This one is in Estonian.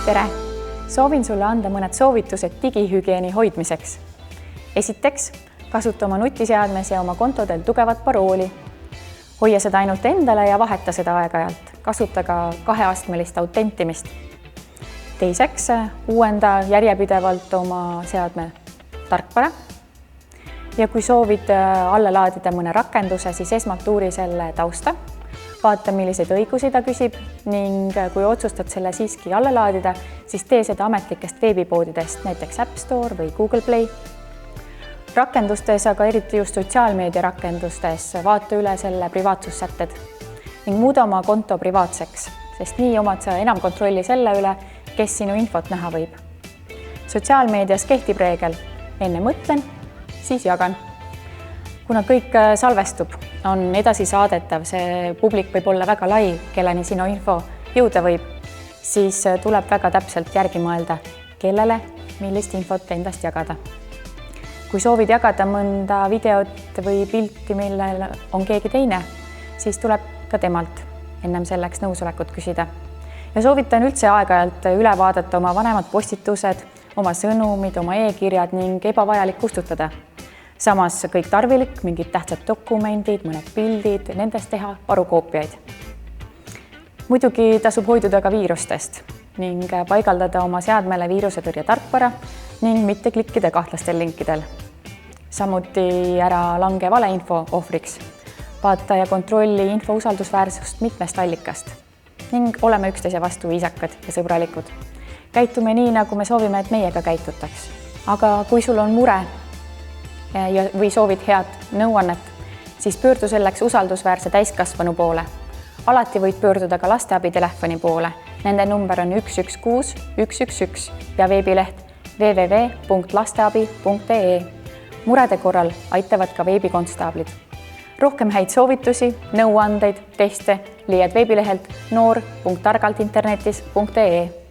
tere! Soovin sulle anda mõned soovitused digihügieeni hoidmiseks. Esiteks, kasuta oma nutiseadmes ja oma kontodel tugevat parooli. Hoia seda ainult endale ja vaheta seda aeg-ajalt. Kasuta ka kaheastmelist autentimist. Teiseks, uuenda järjepidevalt oma seadme tarkvara. Ja kui soovid alla laadida mõne rakenduse, siis esmalt uuri selle tausta. Vaata, milliseid õigusi ta küsib ning kui otsustad selle siiski alla laadida, siis tee seda ametlikest veebipoodidest, näiteks App Store või Google Play. Rakendustes, aga eriti just sotsiaalmeedia rakendustes, vaata üle selle privaatsussätted ning muuda oma konto privaatseks, sest nii omad sa enam kontrolli selle üle, kes sinu infot näha võib. Sotsiaalmeedias kehtib reegel, enne mõtlen, siis jagan. Kuna kõik salvestub, on edasi saadetav, see publik võib olla väga lai, kelleni sinu info jõuda võib, siis tuleb väga täpselt järgi mõelda, kellele millist infot endast jagada. Kui soovid jagada mõnda videot või pilti, millel on keegi teine, siis tuleb ka temalt ennem selleks nõusolekut küsida. Ja soovitan üldse aeg-ajalt üle vaadata oma vanemad postitused, oma sõnumid, oma e-kirjad ning ebavajalik kustutada. Samas kõik tarvilik, mingid tähtsad dokumendid, mõned pildid, nendest teha varukoopiaid. Muidugi tasub hoiduda ka viirustest ning paigaldada oma seadmele viirusetõrje tarkvara ning mitte klikkida kahtlastel linkidel. Samuti ära lange valeinfo ohvriks. Vaata ja kontrolli info usaldusväärsust mitmest allikast ning oleme üksteise vastu viisakad ja sõbralikud. Käitume nii, nagu me soovime, et meiega käitutaks. Aga kui sul on mure või soovid head nõuannet, siis pöördu selleks usaldusväärse täiskasvanu poole. Alati võid pöörduda ka lasteabitelefoni poole. Nende number on 116 111 ja veebileht www.lasteabi.ee. Murede korral aitavad ka veebikonstaablid. Rohkem häid soovitusi, nõuandeid, teste leiad veebilehelt noor.targaltinternetis.ee.